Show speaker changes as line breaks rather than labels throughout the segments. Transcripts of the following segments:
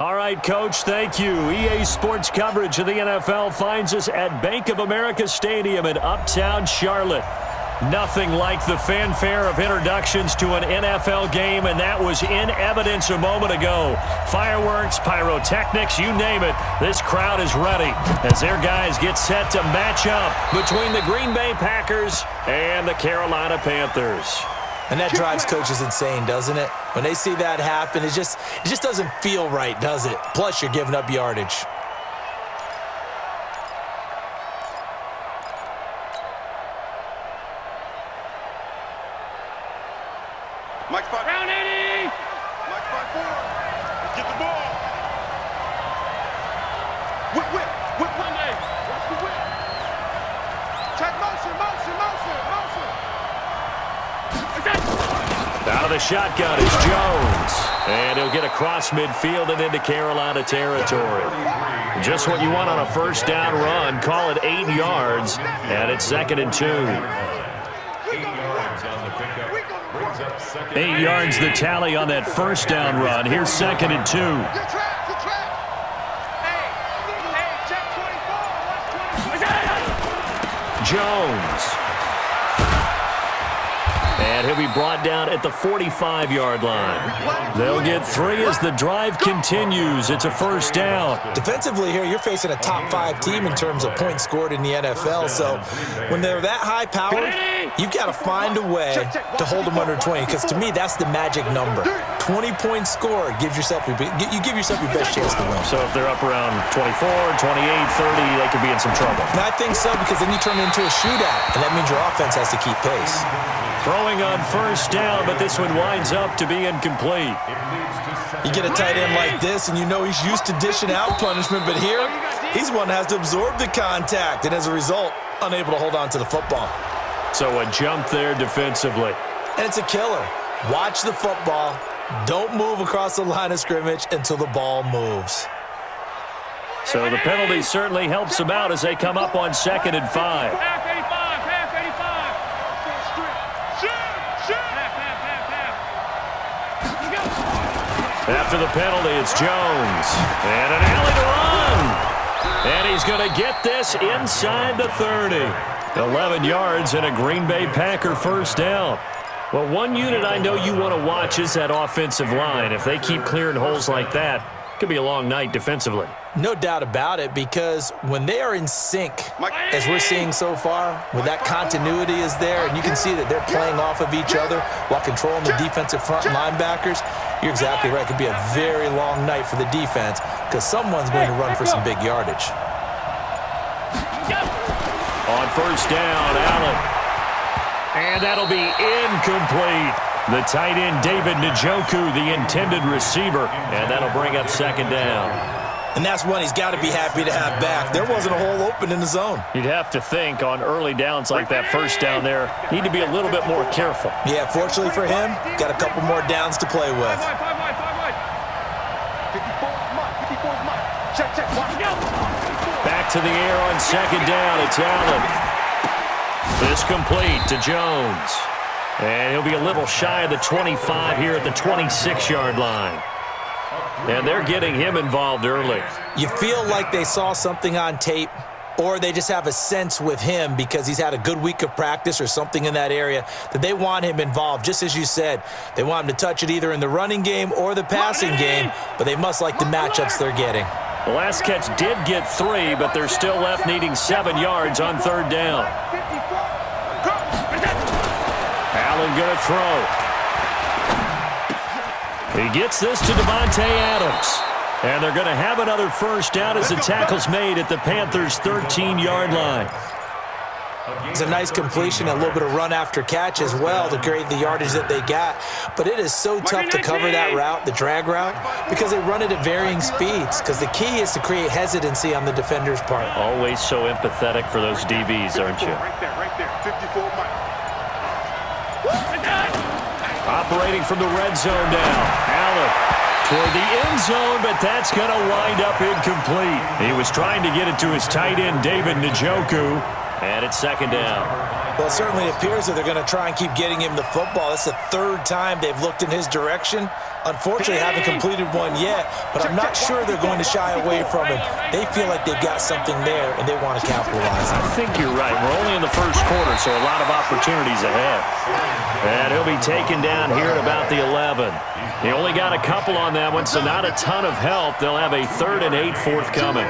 All right, Coach, thank you. EA Sports coverage of the NFL finds us at Bank of America Stadium in Uptown Charlotte. Nothing like the fanfare of introductions to an NFL game, and that was in evidence a moment ago. Fireworks, pyrotechnics, you name it, this crowd is ready as their guys get set to match up between the Green Bay Packers and the Carolina Panthers.
And that drives coaches insane, doesn't it? When they see that happen, it just doesn't feel right, does it? Plus, you're giving up yardage.
Mike 5. Round 80! Mike 5-4. Let's get the ball. Whip. Monday. Watch the whip. Check motion.
Out of the shotgun is Jones. And he'll get across midfield and into Carolina territory. Just what you want on a first down run. Call it 8 yards. And it's 2nd and 2. 8 yards the tally on that first down run. Here's 2nd and 2. Jones. And he'll be brought down at the 45-yard line. They'll get 3 as the drive continues. It's a first down.
Defensively here, you're facing a top 5 team in terms of points scored in the NFL. So when they're that high-powered, you've got to find a way to hold them under 20. Because to me, that's the magic number. 20 points scored gives yourself you give yourself your best chance to win.
So if they're up around 24, 28, 30, they could be in some trouble.
And I think so, because then you turn it into a shootout, and that means your offense has to keep pace.
Throwing on first down, but this one winds up to be incomplete.
You get a tight end like this, and you know he's used to dishing out punishment, but here, he's one that has to absorb the contact, and as a result, unable to hold on to the football.
So a jump there defensively.
And it's a killer. Watch the football. Don't move across the line of scrimmage until the ball moves.
So the penalty certainly helps them out as they come up on 2nd and 5. After the penalty, it's Jones. And an alley to run. And he's going to get this inside the 30. 11 yards and a Green Bay Packer first down. Well, one unit I know you want to watch is that offensive line. If they keep clearing holes like that, it could be a long night defensively.
No doubt about it, because when they are in sync, as we're seeing so far, when that continuity is there, and you can see that they're playing off of each other while controlling the defensive front linebackers, you're exactly right. It could be a very long night for the defense because someone's going to run for some big yardage.
On first down, Allen. And that'll be incomplete. The tight end, David Njoku, the intended receiver. And that'll bring up 2nd down.
And that's one he's got to be happy to have back. There wasn't a hole open in the zone.
You'd have to think on early downs like that first down there, need to be a little bit more careful.
Yeah, fortunately for him, got a couple more downs to play with.
Back to the air on 2nd down. It's Allen. This complete to Jones. And he'll be a little shy of the 25 here at the 26-yard line. And they're getting him involved early.
You feel like they saw something on tape, or they just have a sense with him because he's had a good week of practice or something in that area that they want him involved. Just as you said, they want him to touch it either in the running game or the passing game, but they must like the matchups they're getting.
The last catch did get 3, but they're still left needing 7 yards on 3rd down. Allen going to throw. He gets this to Devontae Adams. And they're going to have another first down as the tackle's made at the Panthers' 13-yard line.
It's a nice completion, a little bit of run after catch as well to create the yardage that they got. But it is so tough to cover that route, the drag route, because they run it at varying speeds. Because the key is to create hesitancy on the defender's part.
Always so empathetic for those DBs, aren't you?
Right there. 54 Mike.
Operating from the red zone now. Allen toward the end zone, but that's going to wind up incomplete. He was trying to get it to his tight end, David Njoku. And it's second down.
Well, it certainly appears that they're going to try and keep getting him the football. That's the third time they've looked in his direction. Unfortunately, haven't completed one yet, but I'm not sure they're going to shy away from him. They feel like they've got something there, and they want to capitalize on it.
I think you're right. We're only in the first quarter, so a lot of opportunities ahead. And he'll be taken down here at about the 11. He only got a couple on that one, so not a ton of help. They'll have a 3rd and 8 forthcoming.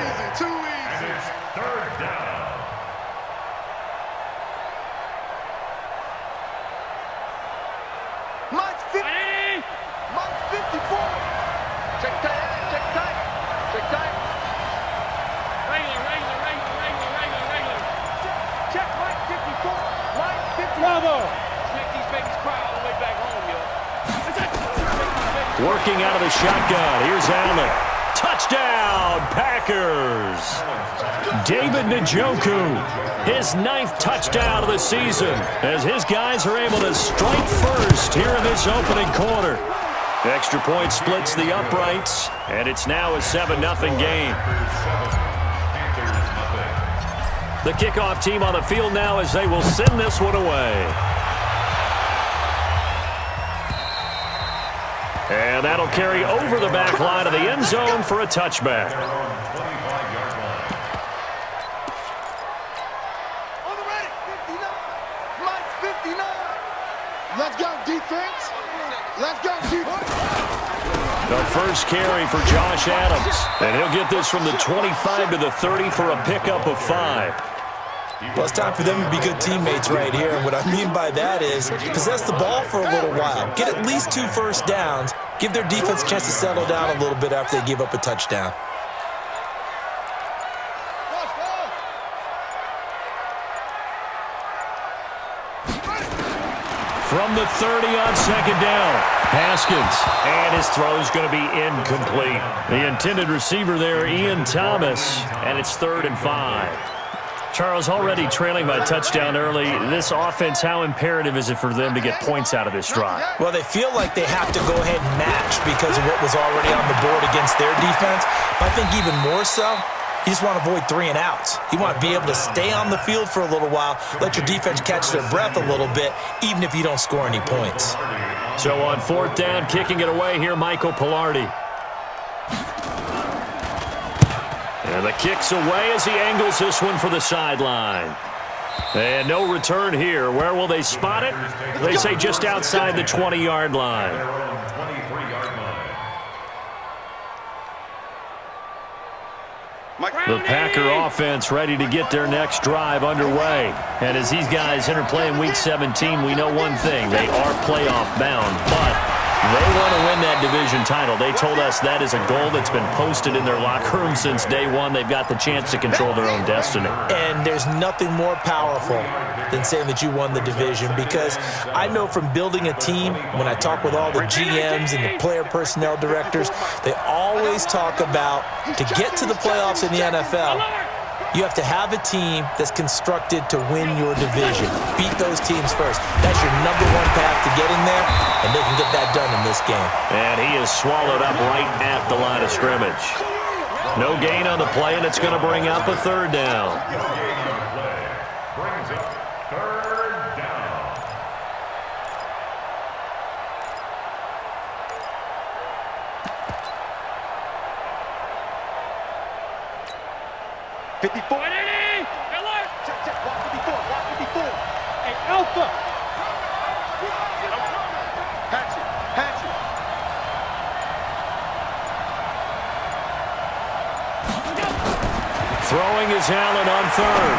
Working out of the shotgun. Here's Allen. Touchdown, Packers. David Njoku, his 9th touchdown of the season, as his guys are able to strike first here in this opening quarter. Extra point splits the uprights, and it's now a 7-0 game. The kickoff team on the field now as they will send this one away. And that'll carry over the back line of the end zone for a touchback.
Let's go, defense. Let's go, defense.
The first carry for Josh Adams. And he'll get this from the 25 to the 30 for a pickup of 5.
Well, it's time for them to be good teammates right here. And what I mean by that is possess the ball for a little while. Get at least 2 first downs. Give their defense a chance to settle down a little bit after they give up a touchdown.
From the 30 on second down, Haskins. And his throw is going to be incomplete. The intended receiver there, Ian Thomas. And it's 3rd and 5. Charles, already trailing by touchdown early. This offense, how imperative is it for them to get points out of this drive?
Well, they feel like they have to go ahead and match because of what was already on the board against their defense. But I think even more so, you just want to avoid 3 and outs. You want to be able to stay on the field for a little while, let your defense catch their breath a little bit, even if you don't score any points.
So on 4th down, kicking it away here, Michael Pilardi. And the kick's away as he angles this one for the sideline. And no return here. Where will they spot it? They say just outside the 20-yard line. The Packer offense ready to get their next drive underway. And as these guys enter play in Week 17, we know one thing. They are playoff bound, but they want to win that division title. They told us that is a goal that's been posted in their locker room since day one. They've got the chance to control their own destiny.
And there's nothing more powerful than saying that you won the division, because I know from building a team, when I talk with all the GMs and the player personnel directors, they always talk about to get to the playoffs in the NFL, you have to have a team that's constructed to win your division. Beat those teams first. That's your number 1 path to getting there, and they can get that done in this game.
And he is swallowed up right at the line of scrimmage. No gain on the play, and it's going to bring up a 3rd down.
Brings up 3rd down.
Alert! Check, watch 54, watch 54. Hey, Alpha! Hatchet.
Throwing is Allen on 3rd.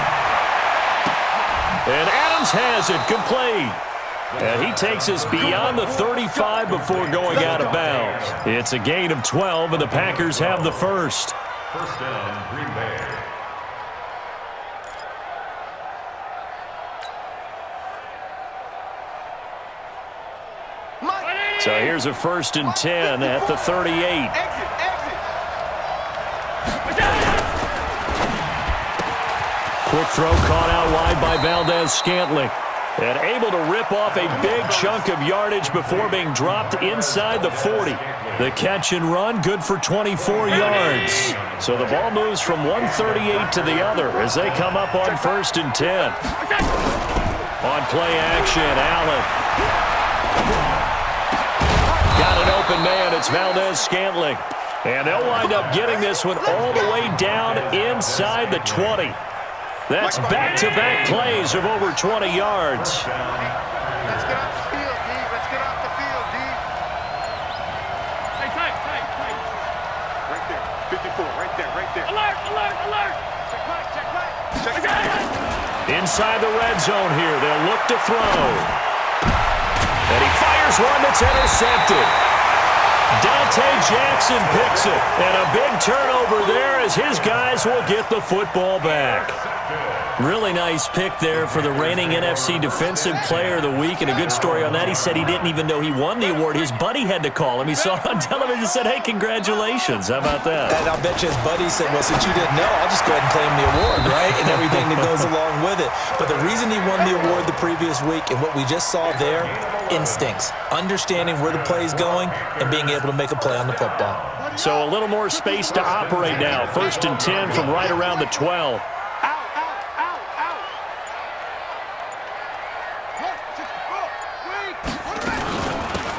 And Adams has it complete. And he takes us beyond the 35 before going out of bounds. It's a gain of 12, and the Packers have the first.
First down, Green Bay.
So here's a 1st and 10 at the 38.
Exit.
Quick throw caught out wide by Valdez-Scantling. And able to rip off a big chunk of yardage before being dropped inside the 40. The catch and run, good for 24 yards. So the ball moves from 138 to the other as they come up on 1st and 10. On play action, Allen. Got an open man, it's Valdez-Scantling. And they'll wind up getting this one all the way down inside the 20. That's back-to-back plays of over 20 yards.
Let's get off the field, D. Let's get off the field, D. Hey, tight. Right there. 54, right there. Alert. Check back.
Inside the red zone here, they'll look to throw. And he fires one that's intercepted. Dante Jackson picks it. And a big turnover there as his guys will get the football back. Really nice pick there for the reigning NFC Defensive Player of the Week, and a good story on that. He said he didn't even know he won the award. His buddy had to call him. He saw it on television and said, hey, congratulations. How about that?
And I'll bet you his buddy said, well, since you didn't know, I'll just go ahead and claim the award, right? And everything that goes along with it. But the reason he won the award the previous week and what we just saw there, instincts, understanding where the play is going and being able to make a play on the football.
So a little more space to operate now. 1st and 10 from right around the 12.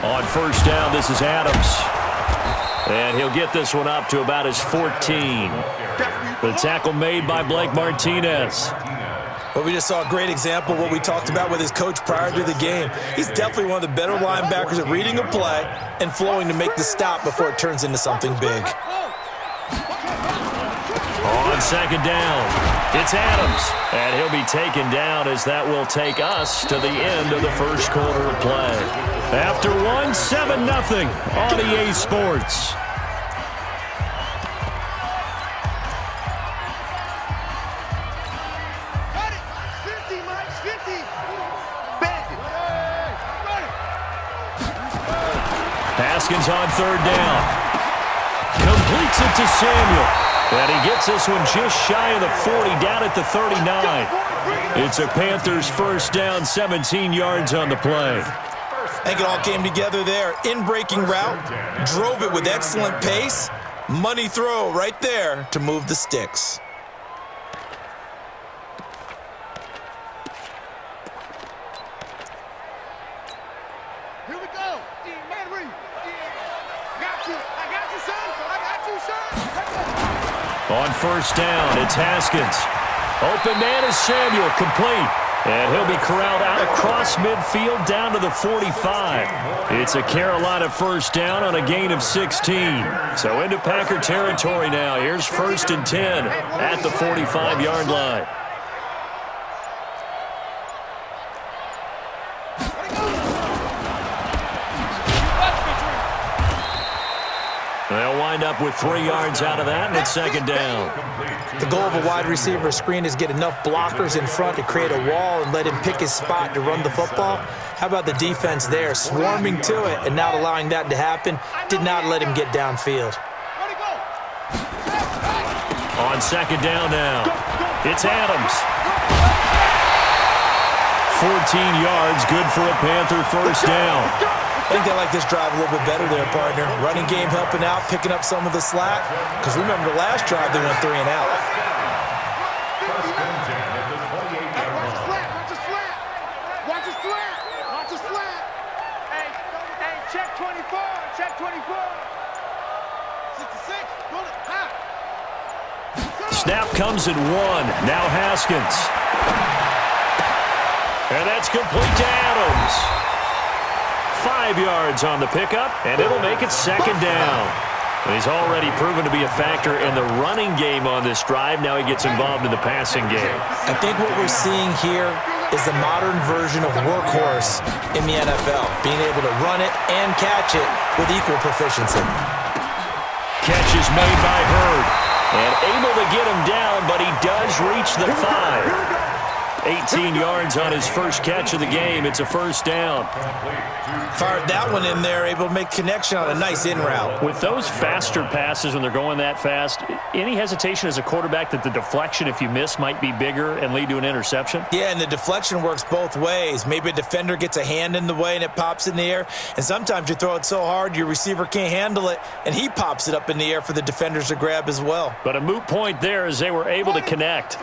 On 1st down, this is Adams. And he'll get this one up to about his 14. The tackle made by Blake Martinez.
Well, we just saw a great example of what we talked about with his coach prior to the game. He's definitely one of the better linebackers at reading a play and flowing to make the stop before it turns into something big.
On 2nd down, it's Adams. And he'll be taken down as that will take us to the end of the first quarter of play. After 7-0 on EA Sports. Haskins on 3rd down. Completes it to Samuel. And he gets this one just shy of the 40, down at the 39. It's a Panthers 1st down, 17 yards on the play.
I think it all came together there. In-breaking route, drove it with excellent pace. Money throw right there to move the sticks.
Here we go. Man, read. I got you, son.
On 1st down, it's Haskins. Open man is Samuel, complete. And he'll be corralled out across midfield down to the 45. It's a Carolina 1st down on a gain of 16. So into Packer territory now. Here's 1st and 10 at the 45-yard line. They'll wind up with 3 yards out of that, and it's 2nd down.
The goal of a wide receiver screen is get enough blockers in front to create a wall and let him pick his spot to run the football. How about the defense there, swarming to it and not allowing that to happen? Did not let him get downfield.
On 2nd down now, it's Adams. 14 yards, good for a Panther 1st down.
I think they like this drive a little bit better there, partner. Running game helping out, picking up some of the slack. Because remember, the last drive, they went 3 and out.
Watch his flat. Hey, check 24. Check 24. 66.
Snap comes at 1. Now Haskins. And that's complete to Adams. 5 yards on the pickup, and it'll make it 2nd down. He's already proven to be a factor in the running game on this drive. Now he gets involved in the passing game.
I think what we're seeing here is the modern version of workhorse in the NFL, being able to run it and catch it with equal proficiency.
Catch is made by Hurd, and able to get him down, but he does reach the 5. 18 yards on his first catch of the game. It's a first down.
Fired that one in there, able to make connection on a nice in route.
With those faster passes when they're going that fast, any hesitation as a quarterback that the deflection, if you miss, might be bigger and lead to an interception?
Yeah, and the deflection works both ways. Maybe a defender gets a hand in the way and it pops in the air, and sometimes you throw it so hard your receiver can't handle it, and he pops it up in the air for the defenders to grab as well.
But a moot point there as they were able to connect.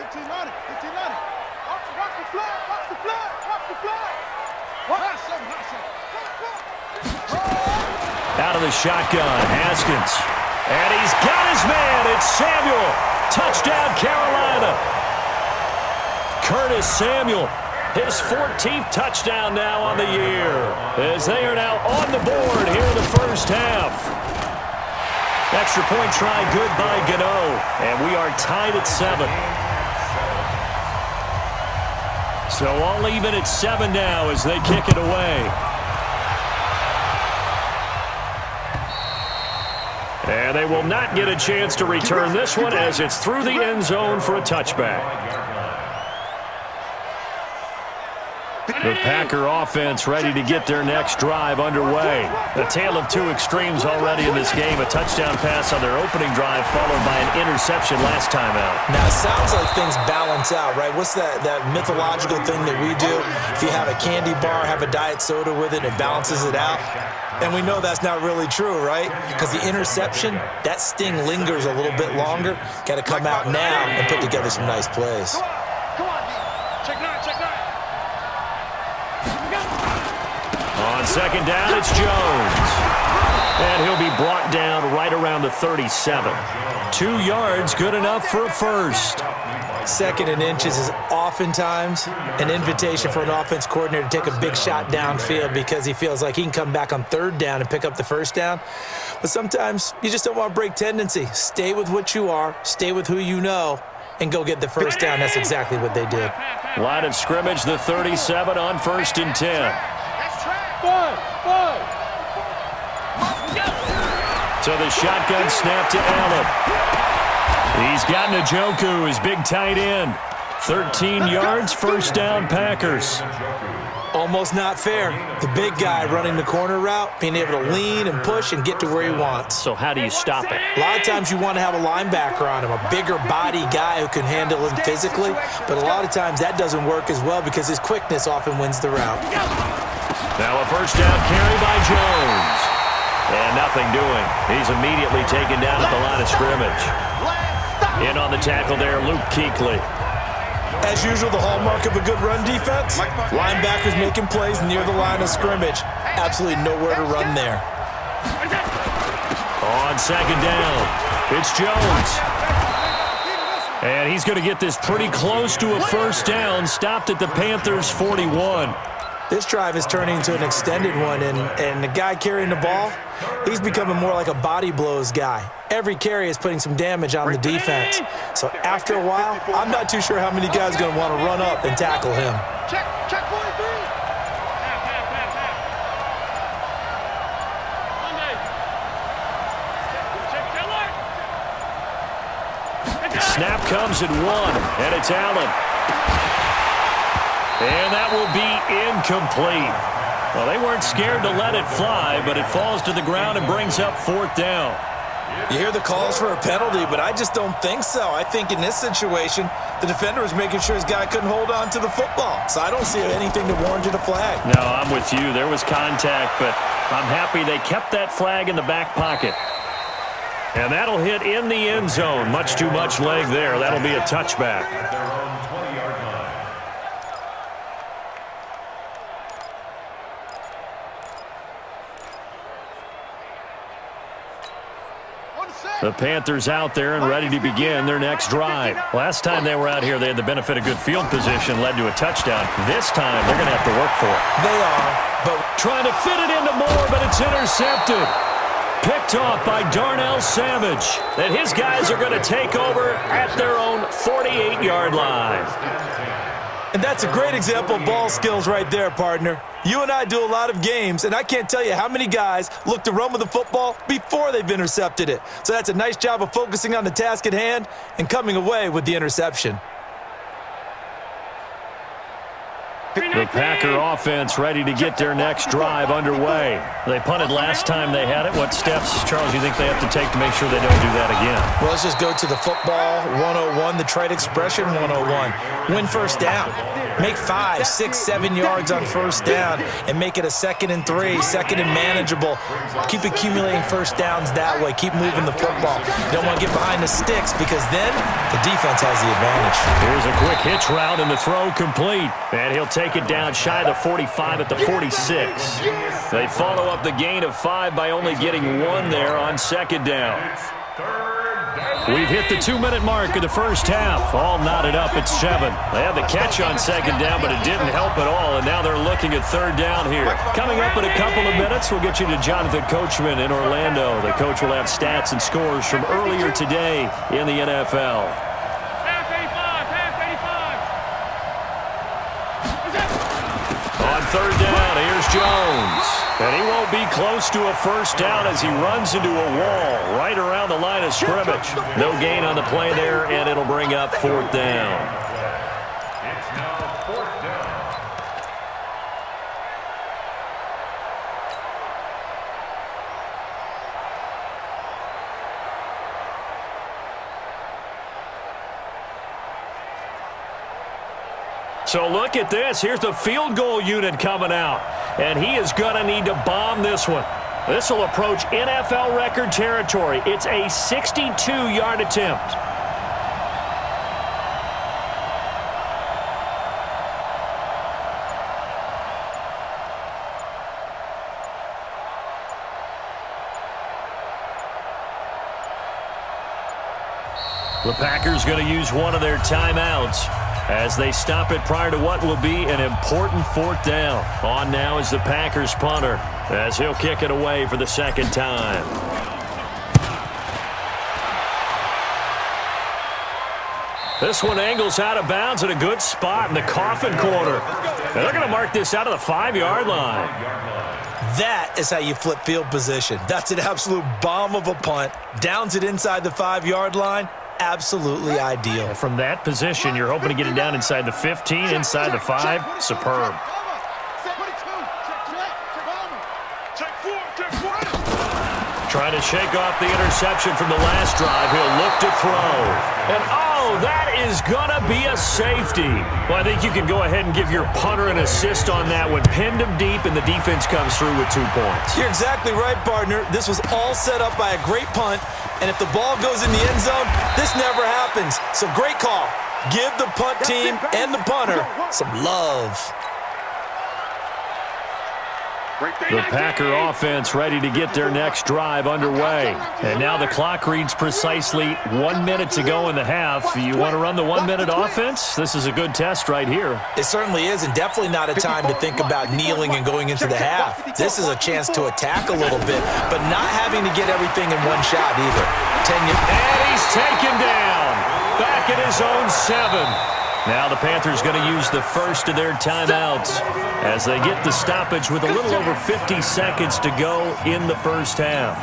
Out of the shotgun, Haskins. And he's got his man. It's Samuel. Touchdown, Carolina. Curtis Samuel, his 14th touchdown now on the year, as they are now on the board here in the first half. Extra point try good by Gano, and we are tied at 7. So all even at 7 now as they kick it away. And they will not get a chance to return this one as it's through the end zone for a touchback. The Packer offense ready to get their next drive underway. A tale of two extremes already in this game. A touchdown pass on their opening drive followed by an interception last time out.
Now, it sounds like things balance out, right? What's that mythological thing that we do? If you have a candy bar, have a diet soda with it, it balances it out. And we know that's not really true, right? Because the interception, that sting lingers a little bit longer. Got to come out now and put together some nice plays.
Come on, check 9, check 9.
On second down, it's Jones. And he'll be brought down right around the 37. 2 yards, good enough for a first.
Second and inches is oftentimes an invitation for an offense coordinator to take a big shot downfield because he feels like he can come back on third down and pick up the first down. But sometimes you just don't want to break tendency. Stay with what you are, stay with who you know, and go get the first down. That's exactly what they did.
Line of scrimmage, the 37 on 1st and 10. So the shotgun snap to Allen. He's got Njoku, his big tight end. 13 yards, first down, Packers.
Almost not fair. The big guy running the corner route, being able to lean and push and get to where he wants.
So how do you stop it?
A lot of times you want to have a linebacker on him, a bigger body guy who can handle him physically, but a lot of times that doesn't work as well because his quickness often wins the route.
Now a first down carry by Jones. And nothing doing. He's immediately taken down at the line of scrimmage. In on the tackle there, Luke Kuechly.
As usual, the hallmark of a good run defense, linebackers making plays near the line of scrimmage. Absolutely nowhere to run there.
On second down, it's Jones. And he's going to get this pretty close to a first down, stopped at the Panthers' 41.
This drive is turning into an extended one, and the guy carrying the ball, he's becoming more like a body blows guy. Every carry is putting some damage on the defense. So after a while, I'm not too sure how many guys are going to want to run up and tackle him.
Check 43.
Snap comes at 1, and it's Allen. And that will be incomplete. Well, they weren't scared to let it fly, but it falls to the ground and brings up 4th down.
You hear the calls for a penalty, but I just don't think so. I think in this situation, the defender was making sure his guy couldn't hold on to the football. So I don't see anything to warrant a flag.
No, I'm with you. There was contact, but I'm happy they kept that flag in the back pocket. And that'll hit in the end zone. Much too much leg there. That'll be a touchback. The Panthers out there and ready to begin their next drive. Last time they were out here, they had the benefit of good field position, led to a touchdown. This time, they're going to have to work for it.
They are, but
trying to fit it into Moore, but it's intercepted. Picked off by Darnell Savage. And his guys are going to take over at their own 48-yard line.
And that's a great example of ball skills right there, partner. You and I do a lot of games, and I can't tell you how many guys look to run with the football before they've intercepted it. So that's a nice job of focusing on the task at hand and coming away with the interception.
The Packer offense ready to get their next drive underway. They punted last time they had it. What steps, Charles, you think they have to take to make sure they don't do that again?
Well, let's just go to the football 101, the trade expression 101. Win first down. Make 5, 6, 7 yards on first down and make it a 2nd and 3, 2nd and manageable. Keep accumulating first downs that way. Keep moving the football. You don't want to get behind the sticks because then the defense has the advantage.
Here's a quick hitch route and the throw complete. And he'll take it down shy of the 45 at the 46. They follow up the gain of 5 by only getting 1 there on 2nd down. We've hit the 2-minute mark of the first half. All knotted up at 7. They had the catch on 2nd down, but it didn't help at all, and now they're looking at 3rd down here. Coming up in a couple of minutes, we'll get you to Jonathan Coachman in Orlando. The coach will have stats and scores from earlier today in the NFL. On 3rd down, here's Jones. And he won't be close to a first down as he runs into a wall right around the line of scrimmage. No gain on the play there, and it'll bring up 4th down.
It's now 4th down.
So look at this. Here's the field goal unit coming out. And he is going to need to bomb this one. This will approach NFL record territory. It's a 62-yard attempt. The Packers going to use one of their timeouts as they stop it prior to what will be an important 4th down. On now is the Packers punter as he'll kick it away for the 2nd time. This one angles out of bounds at a good spot in the coffin corner. And they're going to mark this out of the 5-yard line.
That is how you flip field position. That's an absolute bomb of a punt. Downs it inside the 5-yard line. Absolutely ideal.
From that position, you're hoping to get it down inside the 15, inside the 5. Superb. Trying to shake off the interception from the last drive. He'll look to throw. And, oh, that is going to be a safety. Well, I think you can go ahead and give your punter an assist on that one. Pinned him deep, and the defense comes through with 2 points.
You're exactly right, partner. This was all set up by a great punt, and if the ball goes in the end zone, this never happens. So great call. Give the punt team and the punter some love.
The Packer offense ready to get their next drive underway. And now the clock reads precisely 1 minute to go in the half. You want to run the 1-minute offense? This is a good test right here.
It certainly is, and definitely not a time to think about kneeling and going into the half. This is a chance to attack a little bit, but not having to get everything in one shot either.
And he's taken down. Back at his own 7. Now the Panthers going to use the first of their timeouts as they get the stoppage with a little over 50 seconds to go in the first half.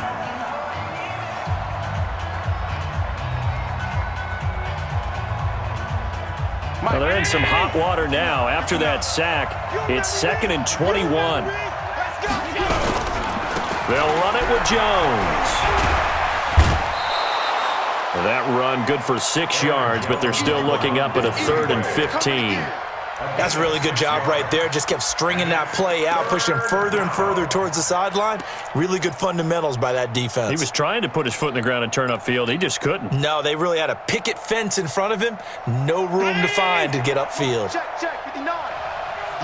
Well, they're in some hot water now. After that sack, it's 2nd and 21. They'll run it with Jones. That run good for 6 yards, but they're still looking up at a 3rd and 15.
That's a really good job right there. Just kept stringing that play out, pushing further and further towards the sideline. Really good fundamentals by that defense.
He was trying to put his foot in the ground and turn upfield. He just couldn't.
No, they really had a picket fence in front of him. No room to find to get upfield.
Check, 59.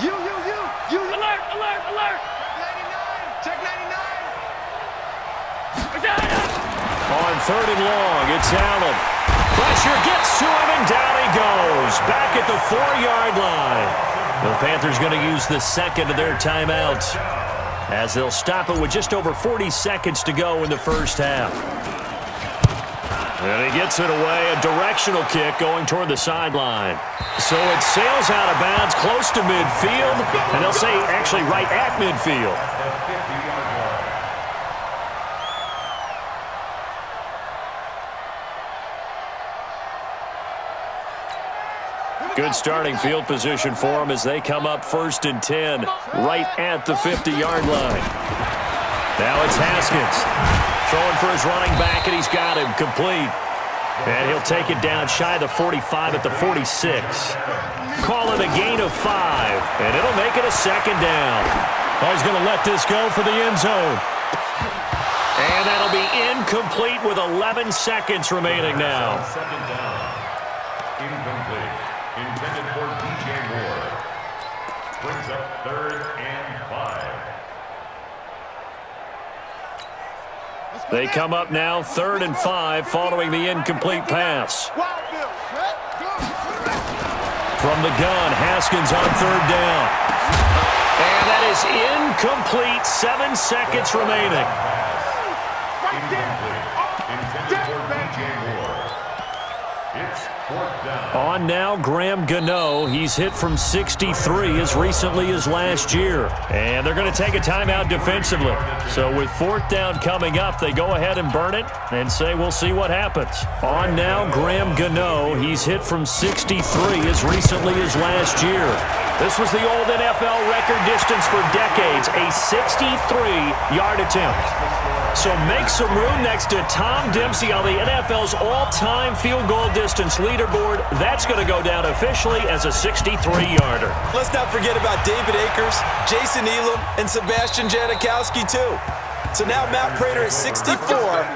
You. Alert. 99. Check 99.
On 3rd and long, it's Allen. Pressure gets to him, and down he goes. Back at the 4-yard line. The Panthers going to use the 2nd of their timeouts as they'll stop it with just over 40 seconds to go in the first half. And he gets it away, a directional kick going toward the sideline. So it sails out of bounds close to midfield, and they'll say actually right at midfield. Good starting field position for them as they come up 1st and 10, right at the 50-yard line. Now it's Haskins throwing for his running back, and he's got him complete. And he'll take it down shy of the 45 at the 46. Call it a gain of 5, and it'll make it a 2nd down. Oh, he's going to let this go for the end zone. And that'll be incomplete with 11 seconds remaining now.
2nd down. Incomplete. Intended for DJ Moore. Brings up 3rd and 5.
They come up now 3rd and 5 following the incomplete pass. From the gun, Haskins on 3rd down. And that is incomplete. 7 seconds remaining.
Incomplete. Intended for DJ Moore. It's 4th down.
On now, Graham Gano. He's hit from 63 as recently as last year. And they're going to take a timeout defensively. So with 4th down coming up, they go ahead and burn it and say we'll see what happens. On now, Graham Gano. He's hit from 63 as recently as last year. This was the old NFL record distance for decades, a 63-yard attempt. So make some room next to Tom Dempsey on the NFL's all-time field goal distance leaderboard. That's going to go down officially as a 63-yarder.
Let's not forget about David Akers, Jason Elam, and Sebastian Janikowski, too. So now Matt Prater at 64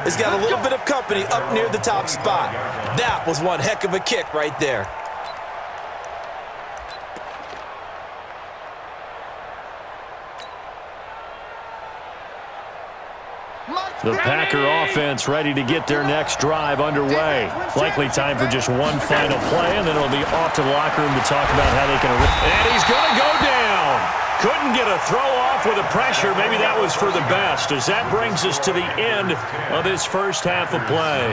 has got a little bit of company up near the top spot. That was one heck of a kick right there.
The Packer offense ready to get their next drive underway. Likely time for just one final play, and then it'll be off to the locker room to talk about how they can... And he's going to go down. Couldn't get a throw off with the pressure. Maybe that was for the best, as that brings us to the end of this first half of play.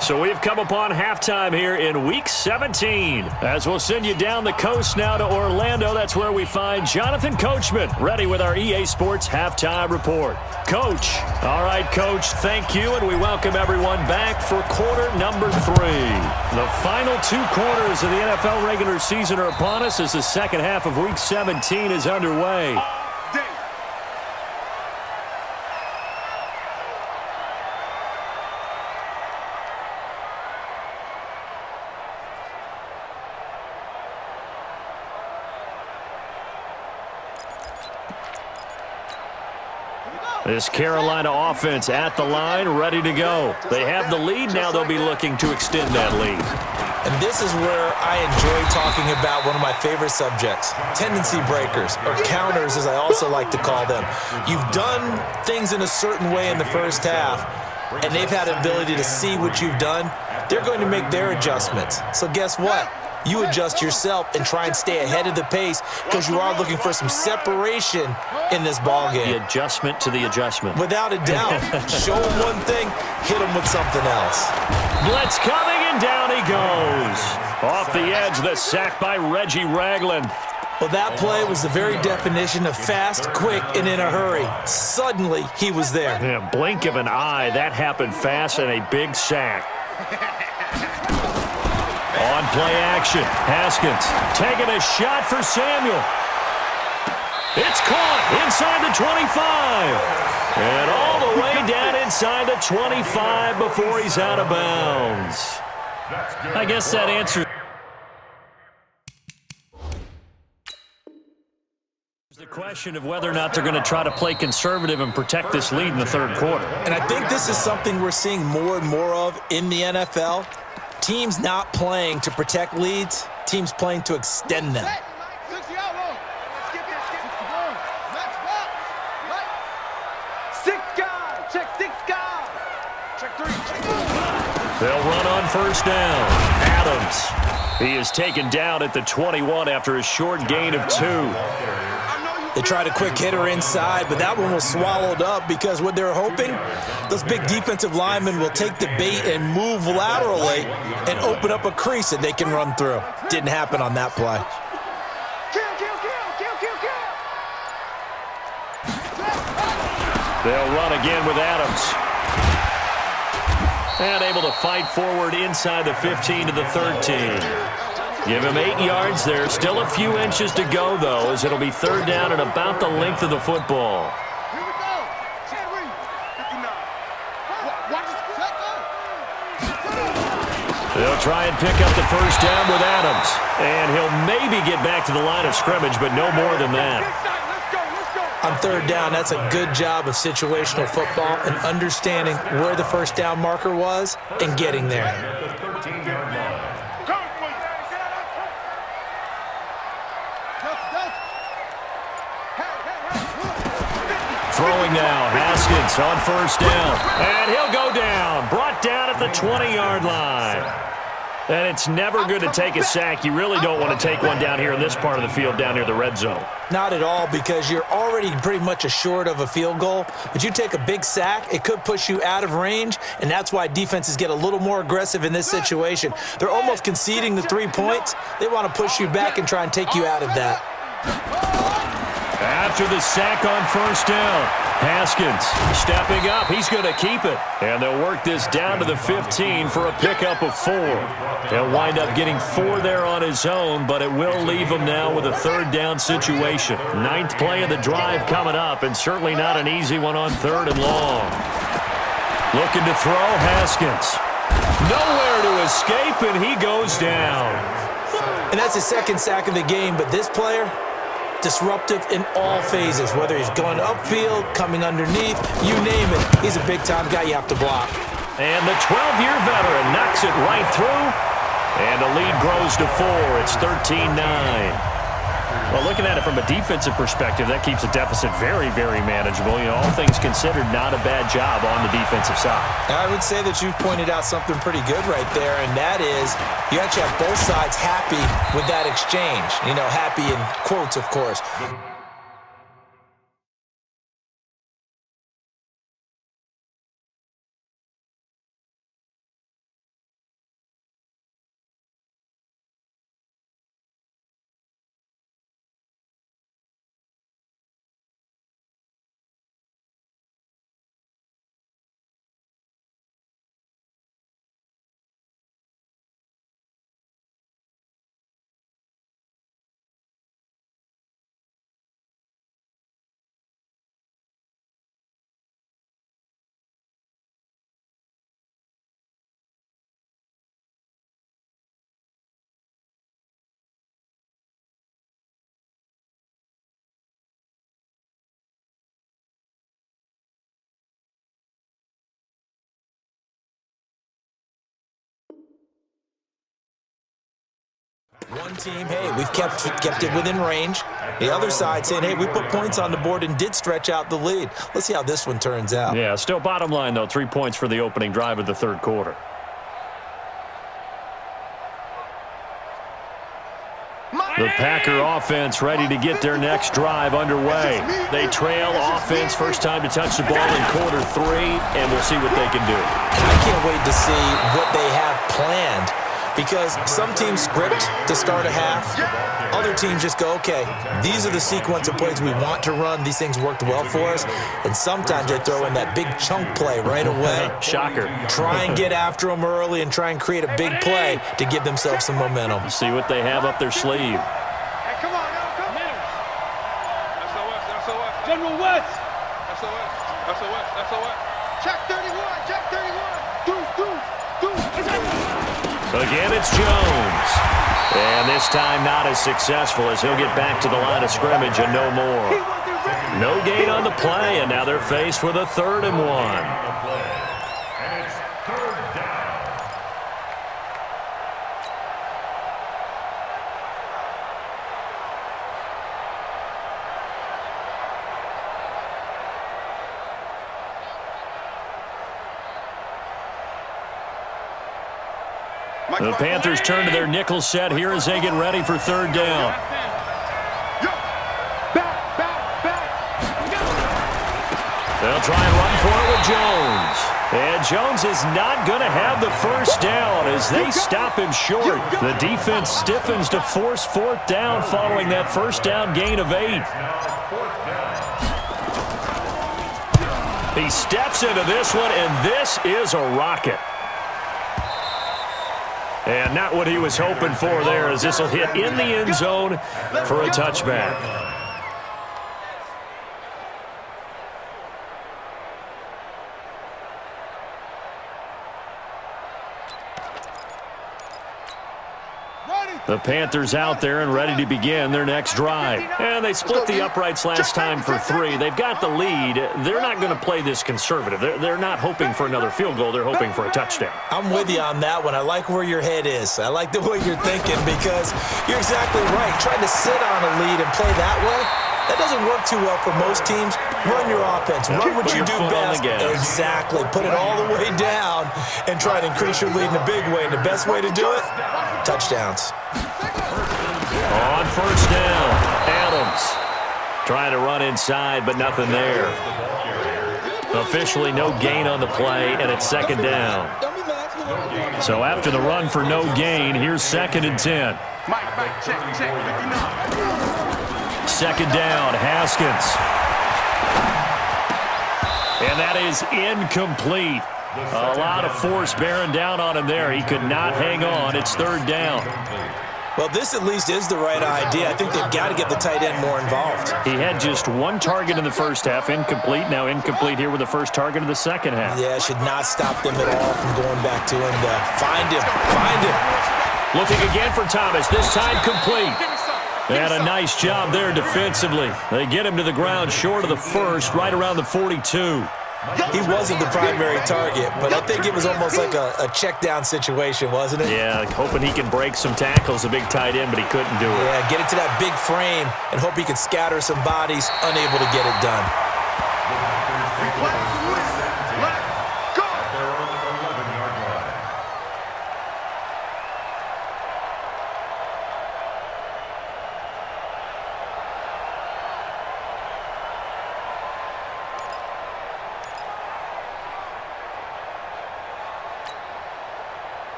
So we've come upon halftime here in Week 17. As we'll send you down the coast now to Orlando, that's where we find Jonathan Coachman, ready with our EA Sports Halftime Report. Coach. All right, Coach, thank you, and we welcome everyone back for quarter number 3. The final 2 quarters of the NFL regular season are upon us as the second half of Week 17 is underway. This Carolina offense at the line, ready to go. They have the lead. Now they'll be looking to extend that lead.
And this is where I enjoy talking about one of my favorite subjects, tendency breakers, or counters as I also like to call them. You've done things in a certain way in the first half, and they've had the ability to see what you've done. They're going to make their adjustments. So guess what? You adjust yourself and try and stay ahead of the pace because you are looking for some separation in this ball game.
The adjustment to the adjustment.
Without a doubt. Show them one thing, hit them with something else.
Blitz coming, and down he goes. Off the edge, the sack by Reggie Ragland.
Well, that play was the very definition of fast, quick, and in a hurry. Suddenly, he was there.
Yeah, blink of an eye, that happened fast, and a big sack. On play action, Haskins taking a shot for Samuel. It's caught inside the 25. And all the way down inside the 25 before he's out of bounds. I guess that answers the question of whether or not they're going to try to play conservative and protect this lead in the third quarter.
And I think this is something we're seeing more and more of in the NFL. Teams not playing to protect leads, teams playing to extend them.
They'll run on first down. Adams. He is taken down at the 21 after a short gain of 2.
They tried a quick hitter inside, but that one was swallowed up because what they're hoping, those big defensive linemen will take the bait and move laterally and open up a crease that they can run through. Didn't happen on that play.
They'll run again with Adams. And able to fight forward inside the 15 to the 13. Give him 8 yards there. Still a few inches to go, though, as it'll be third down and about the length of the football.
Here we go. Chad Reed, 59. Watch it.
They'll try and pick up the first down with Adams. And he'll maybe get back to the line of scrimmage, but no more than that.
On third down, that's a good job of situational football and understanding where the first down marker was and getting there.
Throwing now, Haskins on first down. And he'll go down, brought down at the 20-yard line. And it's never good to take a sack. You really don't want to take one down here in this part of the field down near the red zone.
Not at all, because you're already pretty much assured of a field goal. But you take a big sack, it could push you out of range, and that's why defenses get a little more aggressive in this situation. They're almost conceding the 3 points. They want to push you back and try and take you out of that.
After the sack on first down, Haskins stepping up. He's going to keep it. And they'll work this down to the 15 for a pickup of 4. He'll wind up getting 4 there on his own, but it will leave him now with a third down situation. 9th play of the drive coming up, and certainly not an easy one on third and long. Looking to throw, Haskins. Nowhere to escape, and he goes down.
And that's his second sack of the game, but this player, disruptive in all phases, whether he's going upfield, coming underneath, you name it. He's a big-time guy you have to block.
And the 12-year veteran knocks it right through, and the lead grows to 4. It's 13-9. Well, looking at it from a defensive perspective, that keeps the deficit very, very manageable. You know, all things considered, not a bad job on the defensive side.
I would say that you've pointed out something pretty good right there, and that is you actually have both sides happy with that exchange. You know, happy in quotes, of course. One team, hey, we've kept it within range. The other side saying, hey, we put points on the board and did stretch out the lead. Let's see how this one turns out.
Yeah, still bottom line, though, 3 points for the opening drive of the third quarter. The Packer offense ready to get their next drive underway. They trail offense, first time to touch the ball in quarter 3, and we'll see what they can do.
I can't wait to see what they have planned, because some teams script to start a half. Other teams just go, okay, these are the sequence of plays we want to run. These things worked well for us. And sometimes they throw in that big chunk play right away.
Shocker. Try
and get after them early and try and create a big play to give themselves some momentum.
See what they have up their sleeve.
Hey, come on, now, come on. SOS.
General West.
SOS. Check 31.
Again, it's Jones. And this time not as successful, as he'll get back to the line of scrimmage and no more. No gain on the play, and now they're faced with a 3rd and 1.
And it's third down.
The Panthers turn to their nickel set here as they get ready for 3rd down. They'll try and run for it with Jones. And Jones is not going to have the first down as they stop him short. The defense stiffens to force 4th down following that first down gain of 8. He steps into this one, and this is a rocket. And not what he was hoping for there, as this will hit in the end zone for a touchback. The Panthers out there and ready to begin their next drive. And they split the uprights last time for 3. They've got the lead. They're not going to play this conservative. They're not hoping for another field goal. They're hoping for a touchdown.
I'm with you on that one. I like where your head is. I like the way you're thinking because you're exactly right. Trying to sit on a lead and play that way, that doesn't work too well for most teams. Run your offense. Run what you do best. Exactly. Put it all the way down and try to increase your lead in a big way. And the best way to do it, touchdowns.
On first down, Adams trying to run inside, but nothing there. Officially no gain on the play, and it's second down. So after the run for no gain, here's 2nd and 10. Second down, Haskins. And that is incomplete. A lot of force bearing down on him there. He could not hang on. It's 3rd down.
Well, this at least is the right idea. I think they've got to get the tight end more involved.
He had just 1 target in the first half, incomplete. Now incomplete here with the first target of the second half.
Yeah, should not stop them at all from going back to him. Find him. Find him.
Looking again for Thomas, this time complete. They had a nice job there defensively. They get him to the ground short of the first, right around the 42.
He wasn't the primary target, but I think it was almost like a check-down situation, wasn't it?
Yeah, hoping he can break some tackles, a big tight end, but he couldn't do it.
Yeah, get it to that big frame and hope he can scatter some bodies, unable to get it done.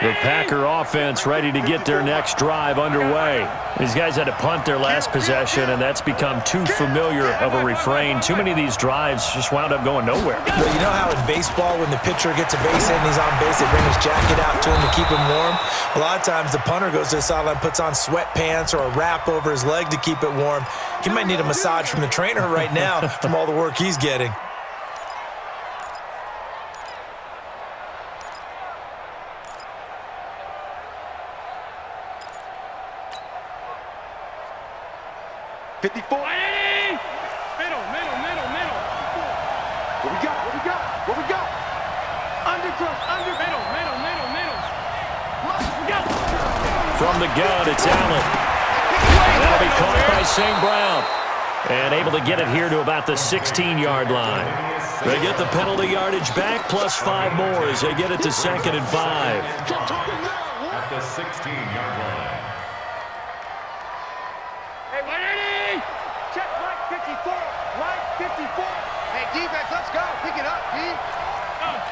The Packer offense ready to get their next drive underway. These guys had to punt their last possession, and that's become too familiar of a refrain. Too many of these drives just wound up going nowhere.
Well, you know how in baseball when the pitcher gets a base hit and he's on base, they bring his jacket out to him to keep him warm? A lot of times the punter goes to the sideline, puts on sweatpants or a wrap over his leg to keep it warm. He might need a massage from the trainer right now from all the work he's getting.
From the gun, it's Allen. That'll be caught by St. Brown. And able to get it here to about the 16-yard line. They get the penalty yardage back, plus 5 more as they get it to 2nd and 5.
At the 16-yard line.
Hey, ready? Check line 54. Line 54. Hey, defense, let's go. Pick it up, D. Stop.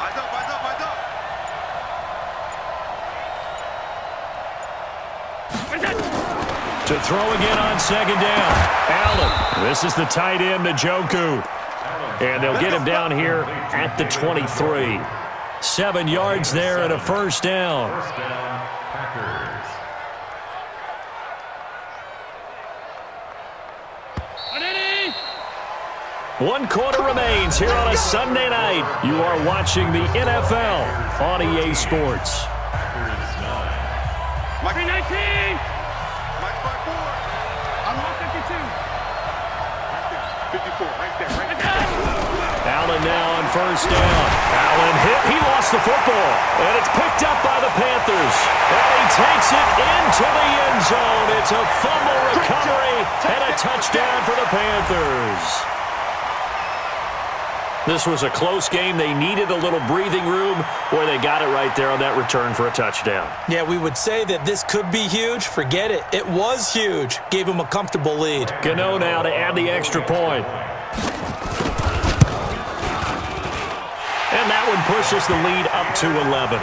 Eyes up.
To throw again on 2nd down. Allen. This is the tight end, Njoku. And they'll get him down here at the 23. 7 yards there and a first down.
First down, Packers.
One quarter remains here on a Sunday night. You are watching the NFL on EA Sports.
Packers 9.
Mike 19. Mike 54. I'm 152. 54, right there.
Allen now on first down. Allen hit. He lost the football. And it's picked up by the Panthers. And he takes it into the end zone. It's a fumble recovery and a touchdown for the Panthers. This was a close game. They needed a little breathing room, or they got it right there on that return for a touchdown.
Yeah, we would say that this could be huge. Forget it. It was huge. Gave him a comfortable lead.
Gano now to add the extra point. And that one pushes the lead up to 11.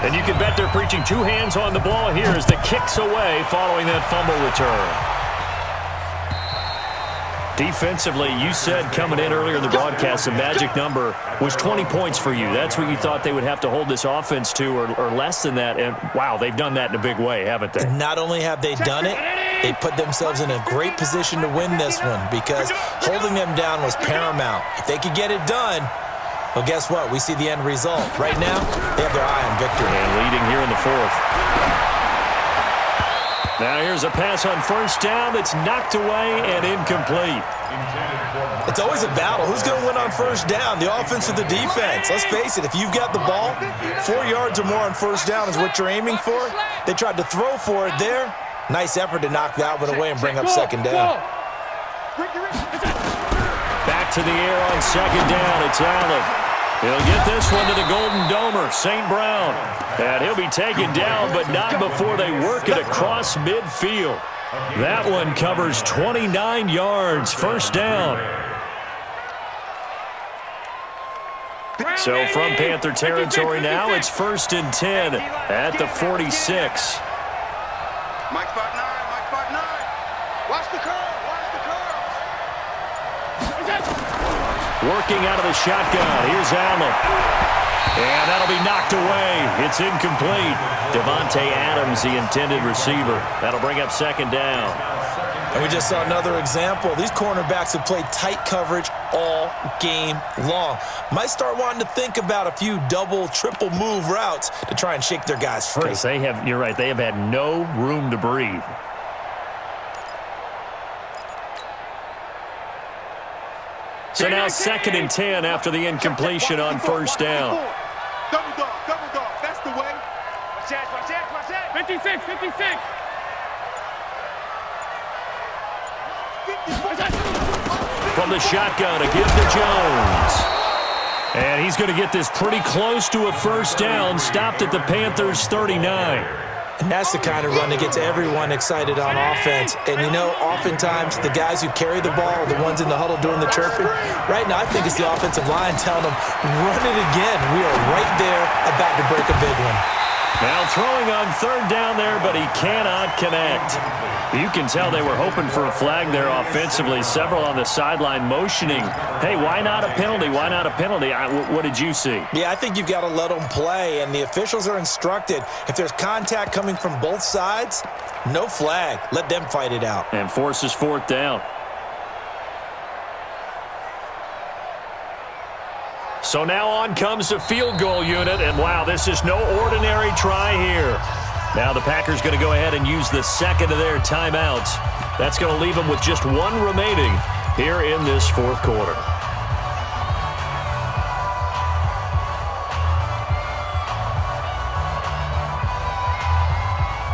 And you can bet they're preaching two hands on the ball here as the kick's away following that fumble return. Defensively, you said coming in earlier in the broadcast, the magic number was 20 points for you. That's what you thought they would have to hold this offense to or less than that. And, wow, they've done that in a big way, haven't they?
Not only have they done it, they put themselves in a great position to win this one because holding them down was paramount. If they could get it done, well, guess what? We see the end result. Right now, they have their eye on victory.
And leading here in the fourth. Now here's a pass on first down that's knocked away and incomplete.
It's always a battle. Who's going to win on first down, the offense or the defense? Let's face it, if you've got the ball, 4 yards or more on first down is what you're aiming for. They tried to throw for it there. Nice effort to knock that one away and bring up second down.
Back to the air on second down. It's Allen. He'll get this one to the Golden Domer, St. Brown. And he'll be taken down, but not before they work it across midfield. That one covers 29 yards, first down. So from Panther territory now, it's 1st and 10 at the 46.
Mike 5'9", Mike 5'9". Watch the curve, watch the curve.
Working out of the shotgun. Here's Allen. And that'll be knocked away. It's incomplete. Devontae Adams, the intended receiver. That'll bring up second down.
And we just saw another example. These cornerbacks have played tight coverage all game long. Might start wanting to think about a few double, triple move routes to try and shake their guys free.
Because you're right, they have had no room to breathe. So now 2nd and 10 after the incompletion on first down.
Double dog, that's the way. Watch that. 56.
From the shotgun, a give to Jones. And he's going to get this pretty close to a first down, stopped at the Panthers' 39.
And that's the kind of run that gets everyone excited on offense. And, you know, oftentimes the guys who carry the ball are the ones in the huddle doing the chirping. Right now, I think it's the offensive line telling them, run it again. We are right there about to break a big one.
Now throwing on third down there, but he cannot connect. You can tell they were hoping for a flag there offensively. Several on the sideline motioning, hey, why not a penalty? Why not a penalty? What did you see?
Yeah, I think you've got to let them play, and the officials are instructed. If there's contact coming from both sides, no flag. Let them fight it out.
And forces fourth down. So now on comes the field goal unit, and wow, this is no ordinary try here. Now the Packers going to go ahead and use the second of their timeouts. That's going to leave them with just one remaining here in this fourth quarter.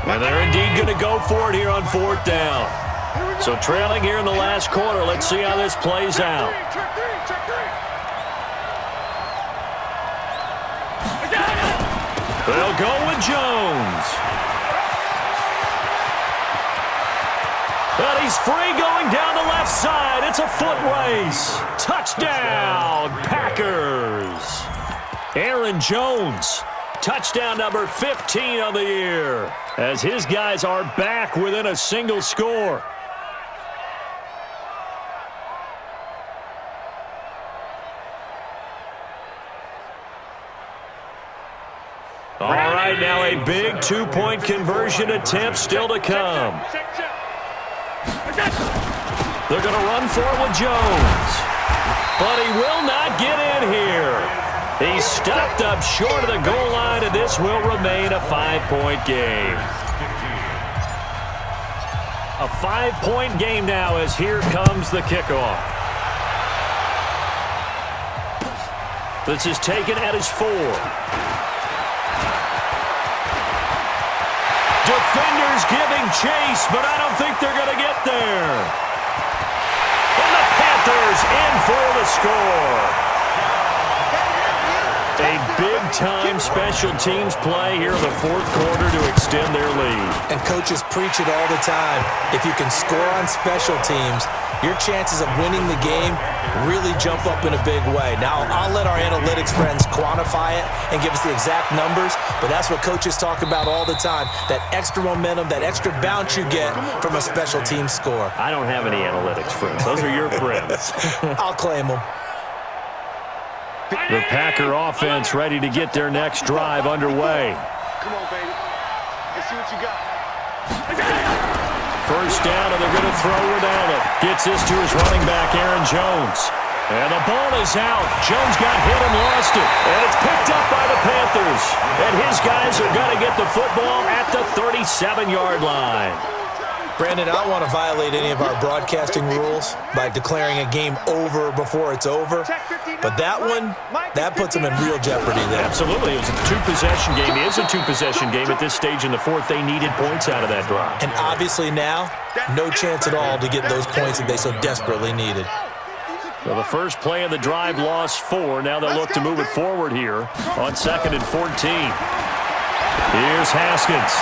And they're indeed going to go for it here on fourth down. So trailing here in the last quarter, let's see how this plays out. They'll go with Jones. But he's free going down the left side. It's a foot race. Touchdown, Packers. Aaron Jones, touchdown number 15 of the year, as his guys are back within a single score. All right, now a big two-point conversion attempt still to come. They're going to run for it with Jones. But he will not get in here. He's stopped up short of the goal line, and this will remain a 5-point game. A 5-point game now as here comes the kickoff. This is taken at his 4. Defenders giving chase, but I don't think they're going to get there. And the Panthers in for the score. A big Big-time special teams play here in the fourth quarter to extend their lead.
And coaches preach it all the time. If you can score on special teams, your chances of winning the game really jump up in a big way. Now, I'll let our analytics friends quantify it and give us the exact numbers, but that's what coaches talk about all the time, that extra momentum, that extra bounce you get from a special team score.
I don't have any analytics friends. Those are your friends.
I'll claim them.
The Packer offense ready to get their next drive underway.
Come on, baby. Let's see what you got.
First down, and they're going to throw with Allen. Gets this to his running back, Aaron Jones. And the ball is out. Jones got hit and lost it. And it's picked up by the Panthers. And his guys are going to get the football at the 37-yard line.
Brandon, I don't want to violate any of our broadcasting rules by declaring a game over before it's over, but that one, that puts them in real jeopardy there.
Absolutely. It was a two-possession game. It is a two-possession game at this stage in the fourth. They needed points out of that drive.
And obviously now, no chance at all to get those points that they so desperately needed.
So the first play of the drive lost 4. Now they'll look to move it forward here on 2nd and 14. Here's Haskins.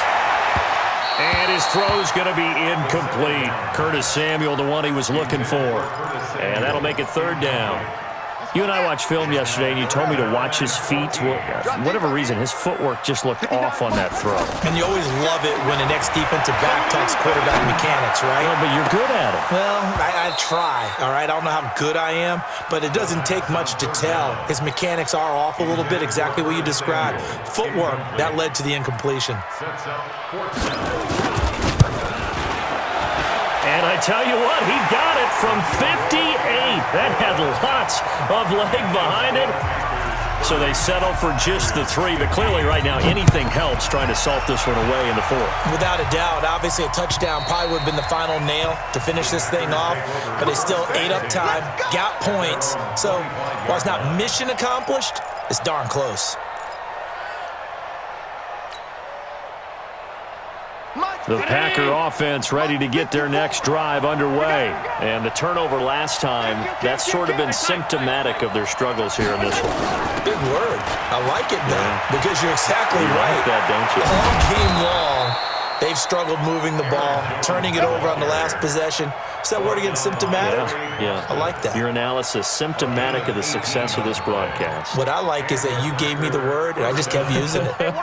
And his throw's going to be incomplete. Curtis Samuel, the one he was looking for. And that'll make it 3rd down. You and I watched film yesterday, and you told me to watch his feet. For whatever reason, his footwork just looked off on that throw.
And you always love it when an ex-defensive back talks quarterback mechanics, right?
Well, but you're good at it.
Well, I try, all right? I don't know how good I am, but it doesn't take much to tell. His mechanics are off a little bit, exactly what you described. Footwork, that led to the incompletion.
And I tell you what, he got it from 58. That had lots of leg behind it. So they settle for just the 3. But clearly right now, anything helps trying to salt this one away in the 4th.
Without a doubt. Obviously, a touchdown probably would have been the final nail to finish this thing off. But they still ate up time, got points. So while it's not mission accomplished, it's darn close.
The Packer offense ready to get their next drive underway. And the turnover last time, that's sort of been symptomatic of their struggles here in this one.
Big word. I like it, though, because you're exactly right.
Like that, don't you?
All game long, they've struggled moving the ball, turning it over on the last possession. Is that word again, symptomatic?
Yeah.
I like that.
Your analysis, symptomatic of the success of this broadcast.
What I like is that you gave me the word, and I just kept using it.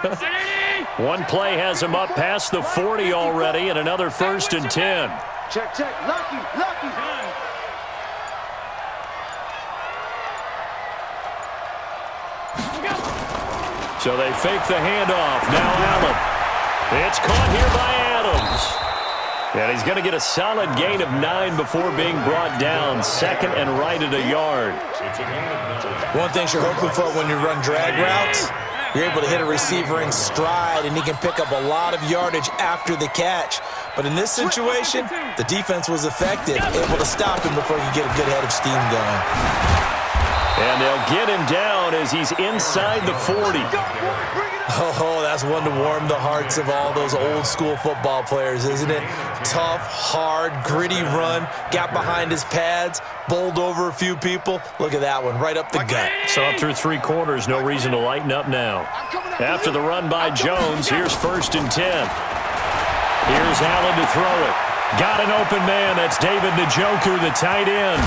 One play has him up past the 40 already, and another 1st and 10.
Check, check. Lucky, lucky.
So they fake the handoff. Now Allen. It's caught here by Adams. And he's going to get a solid gain of 9 before being brought down. 2nd and right at a yard.
One thing you're hoping for when you run drag routes, you're able to hit a receiver in stride, and he can pick up a lot of yardage after the catch. But in this situation, the defense was effective, able to stop him before he could get a good head of steam going.
And they'll get him down as he's inside the 40.
Oh, that's one to warm the hearts of all those old-school football players, isn't it? Tough, hard, gritty run, got behind his pads, bowled over a few people. Look at that one, right up the gut.
So up through 3 quarters, no reason to lighten up now. After the run by Jones, here's 1st and 10. Here's Allen to throw it. Got an open man. That's David Njoku, the tight end.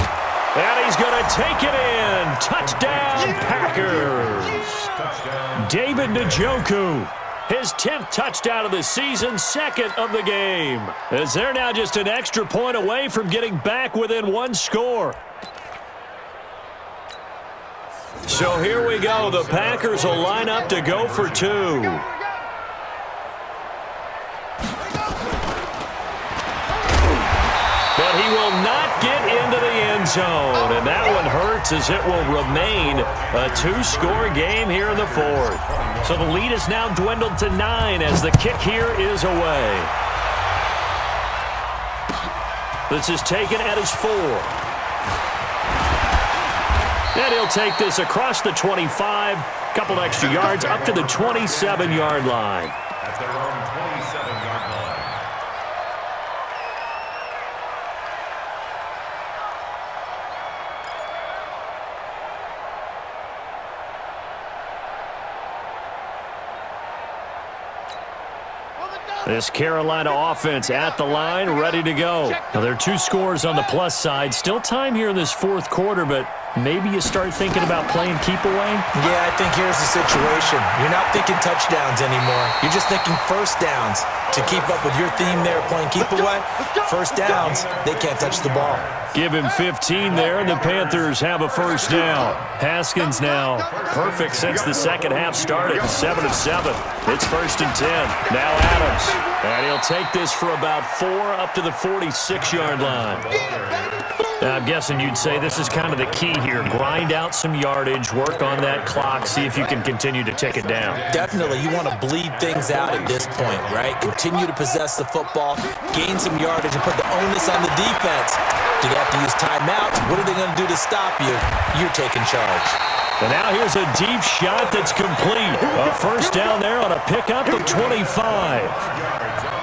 And he's going to take it in. Touchdown, Packers. David Njoku, his 10th touchdown of the season, 2nd of the game. As they're now just an extra point away from getting back within 1 score. So here we go. The Packers will line up to go for 2. But he will not get into the end zone. And that one hurts as it will remain a 2-score game here in the 4th. So the lead is now dwindled to 9 as the kick here is away. This is taken at his 4. And he'll take this across the 25, couple extra yards up to the 27-yard line.
At their own 27-yard line.
This Carolina offense at the line, ready to go. Now, there are 2 scores on the plus side. Still time here in this fourth quarter, but maybe you start thinking about playing keep away?
Yeah, I think here's the situation. You're not thinking touchdowns anymore. You're just thinking first downs. To keep up with your theme there, playing keep away, first downs, they can't touch the ball.
Give him 15 there, and the Panthers have a first down. Haskins now perfect since the second half started, 7 of 7. It's 1st and 10. Now Adams, and he'll take this for about 4 up to the 46-yard line. Now, I'm guessing you'd say this is kind of the key here. Grind out some yardage, work on that clock, see if you can continue to tick it down.
Definitely. You want to bleed things out at this point, right? Continue to possess the football, gain some yardage, and put the onus on the defense. Do they have to use timeouts? What are they going to do to stop you? You're taking charge.
And now here's a deep shot that's complete. A first down there on a pickup of 25.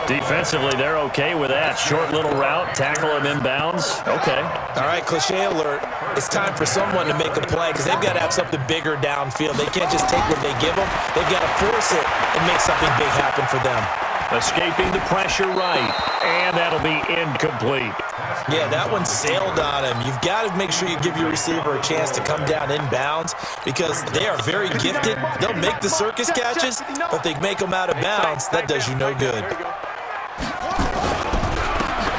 Defensively, they're okay with that. Short little route, tackle him inbounds. Okay.
All right, cliche alert. It's time for someone to make a play because they've got to have something bigger downfield. They can't just take what they give them. They've got to force it and make something big happen for them.
Escaping the pressure right, and that'll be incomplete.
Yeah, that one sailed on him. You've got to make sure you give your receiver a chance to come down inbounds because they are very gifted. They'll make the circus catches, but if they make them out of bounds, that does you no good.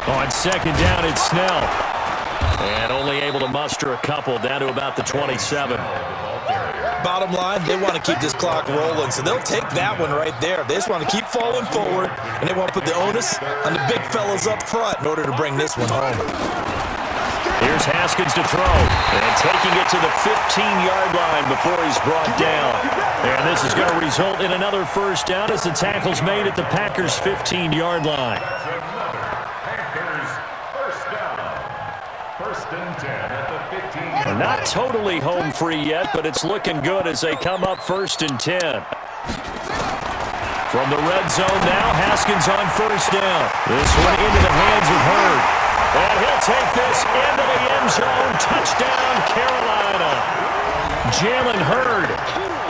On second down, it's Snell. And only able to muster a couple down to about the 27.
Bottom line, they want to keep this clock rolling, so they'll take that one right there. They just want to keep falling forward, and they want to put the onus on the big fellas up front in order to bring this one home.
Here's Haskins to throw, and taking it to the 15-yard line before he's brought down. And this is going to result in another first down as the tackle's made at the Packers' 15-yard line. Not totally home free yet, but it's looking good as they come up 1st and 10. From the red zone now, Haskins on first down. This one into the hands of Hurd. And he'll take this into the end zone. Touchdown, Carolina. Jalen Hurd,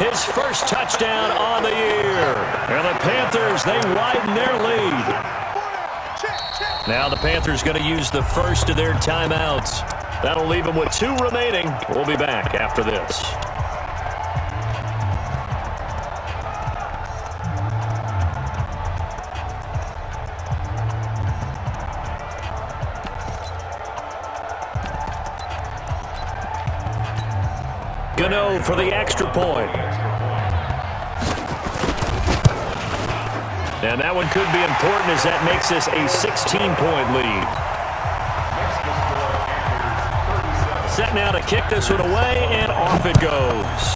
his first touchdown on the year. And the Panthers, they widen their lead. Now the Panthers going to use the first of their timeouts. That'll leave them with 2 remaining. We'll be back after this. Gano for the extra point. And that one could be important as that makes this a 16-point lead. Set now to kick this one away, and off it goes.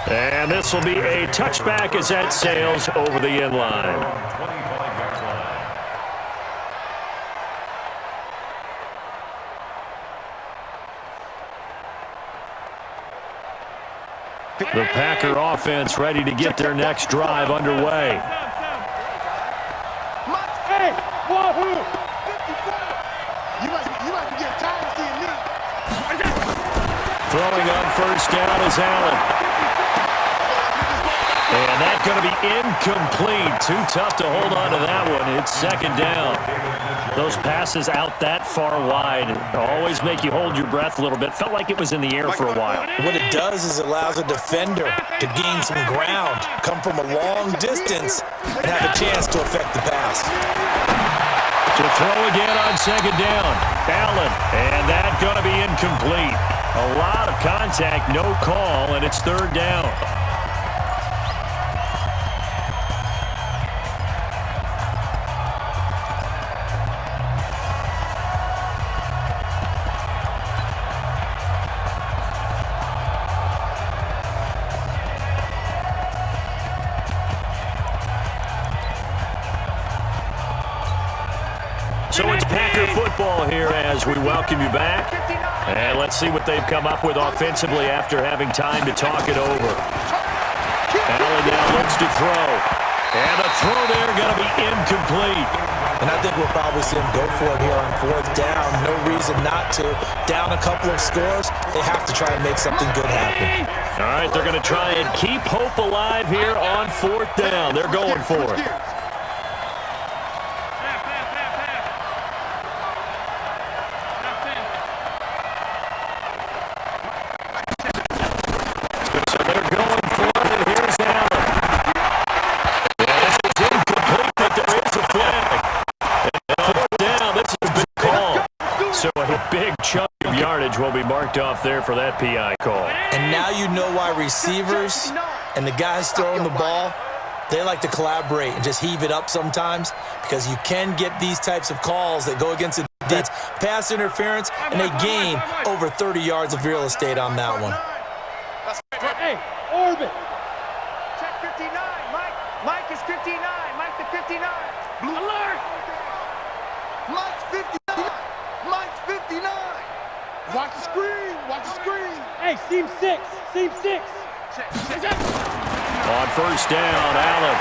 And this will be a touchback as that sails over the end line. The Packer offense ready to get their next drive underway. Throwing on first down is Allen. And that's going to be incomplete. Too tough to hold on to that one. It's second down. Those passes out that far wide always make you hold your breath a little bit. Felt like it was in the air for a while.
What it does is it allows a defender to gain some ground, come from a long distance, and have a chance to affect the pass.
To throw again on second down. Allen, and that's going to be incomplete. A lot of contact, no call, and it's third down. So it's Packer football here as we welcome you back. And let's see what they've come up with offensively after having time to talk it over. Allen now looks to throw. And the throw there going to be incomplete.
And I think we'll probably see him go for it here on fourth down. No reason not to. Down a couple of scores, they have to try and make something good happen.
All right, they're going to try and keep hope alive here on 4th down. They're going for it. So they're going for it, and here's Allen. Yeah, this is incomplete, but there is a flag. And 4th down, this is a big call. So a big chunk of yardage will be marked off there for that PI call.
And now you know why receivers and the guys throwing the ball, they like to collaborate and just heave it up sometimes, because you can get these types of calls that go against the defense, pass interference, and they gain over 30 yards of real estate on that one.
Hey, orbit. Check 59. Mike is 59. Mike the 59. Blue alert. Mike's 59. Mike's 59. Watch the screen. Watch the screen. Hey, seam 6. Seam 6.
On 1st down, Allen.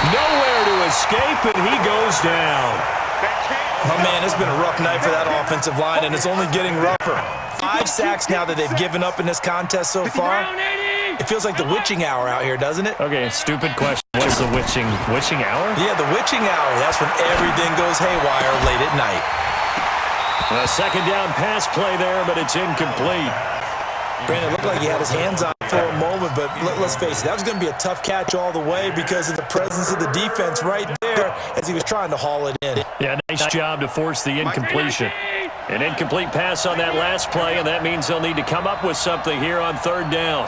Nowhere to escape, and he goes down.
Oh, man, it's been a rough night for that offensive line, and it's only getting rougher. 5 sacks now that they've given up in this contest so far. It feels like the witching hour out here, doesn't it?
Okay, stupid question. What's the witching hour?
Yeah, the witching hour. That's when everything goes haywire late at night.
A 2nd down pass play there, but it's incomplete.
Brandon, it looked like he had his hands on it for a moment, but let's face it, that was going to be a tough catch all the way because of the presence of the defense right there as he was trying to haul it in.
Yeah, nice job to force the incompletion. An incomplete pass on that last play, and that means they'll need to come up with something here on 3rd down.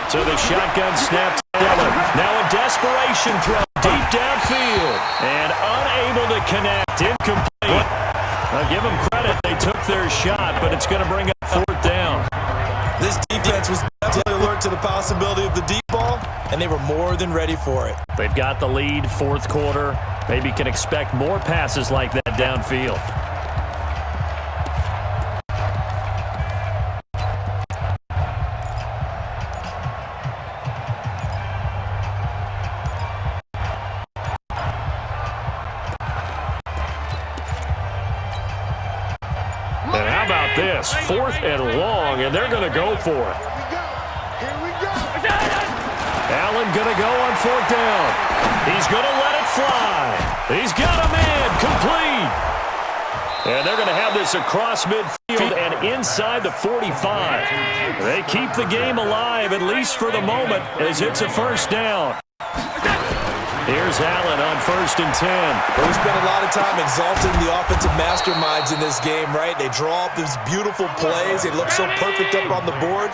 So the shotgun snap to Allen. Now a desperation throw deep downfield, and unable to connect. Incomplete. I'll give them credit. They took their shot, but it's going to bring up 4th down.
This defense was definitely alert to the possibility of the deep ball, and they were more than ready for it.
They've got the lead, 4th quarter. Maybe can expect more passes like that downfield. And how about this? 4th and long, and they're going to go for it.
Here we go.
Allen going to go on 4th down. He's going to let it fly. He's got a man complete. And they're going to have this across midfield and inside the 45. They keep the game alive, at least for the moment, as it's a 1st down. Here's Allen on 1st and 10.
Well, we spent a lot of time exalting the offensive masterminds in this game, right? They draw up these beautiful plays. They look so perfect up on the board.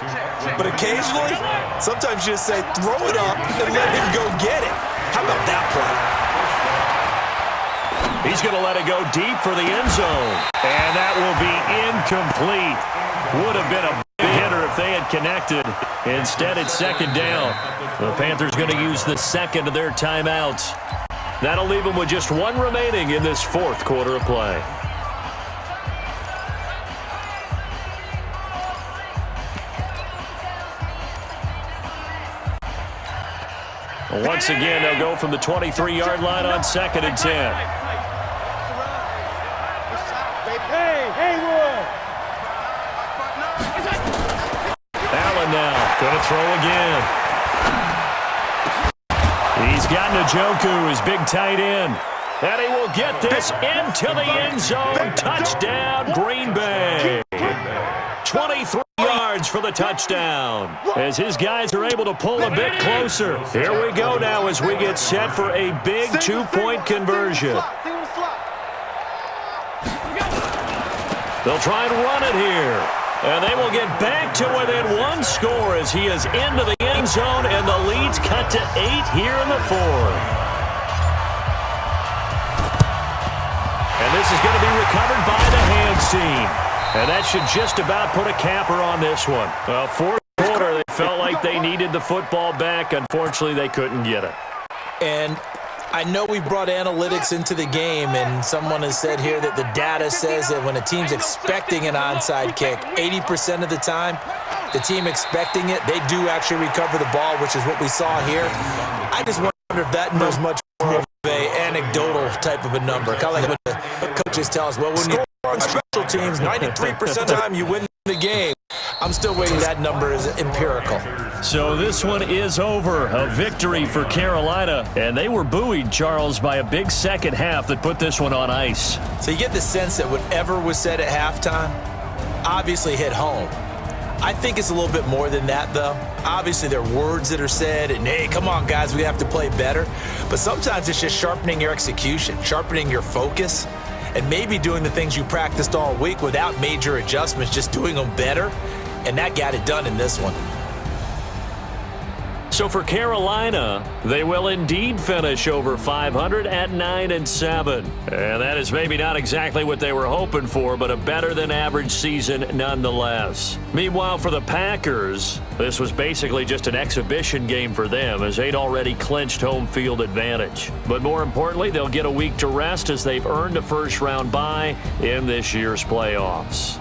But occasionally, sometimes you just say, throw it up and let him go get it. How about that play?
He's going to let it go deep for the end zone. And that will be incomplete. Would have been a big hitter if they had connected. Instead, it's 2nd down. The Panthers going to use the 2nd of their timeouts. That'll leave them with just 1 remaining in this 4th quarter of play. Once again, they'll go from the 23-yard line on 2nd and 10. Allen now going to throw again. He's got Njoku, his big tight end. And he will get this into the end zone. Touchdown, Green Bay. 23 yards for the touchdown. As his guys are able to pull a bit closer. Here we go now as we get set for a big 2-point conversion. They'll try and run it here. And they will get back to within 1 score as he is into the end zone, and the lead's cut to 8 here in the 4th. And this is going to be recovered by the hands team. And that should just about put a capper on this one. Well, 4th quarter, they felt like they needed the football back. Unfortunately, they couldn't get it.
And I know we brought analytics into the game, and someone has said here that the data says that when a team's expecting an onside kick, 80% of the time, the team expecting it, they do actually recover the ball, which is what we saw here. I just wonder if that number's much more of an anecdotal type of a number. Kind of like when the coaches tell us, well, when you On special teams, 93% of the time you win the game. I'm still waiting. That number is empirical.
So this one is over. A victory for Carolina. And they were buoyed, Charles, by a big second half that put this one on ice.
So you get the sense that whatever was said at halftime obviously hit home. I think it's a little bit more than that, though. Obviously, there are words that are said, and, hey, come on, guys, we have to play better. But sometimes it's just sharpening your execution, sharpening your focus, and maybe doing the things you practiced all week without major adjustments, just doing them better. And that got it done in this one.
So for Carolina, they will indeed finish over 500 at 9-7. And that is maybe not exactly what they were hoping for, but a better than average season nonetheless. Meanwhile, for the Packers, this was basically just an exhibition game for them as they'd already clinched home field advantage. But more importantly, they'll get a week to rest as they've earned a first-round bye in this year's playoffs.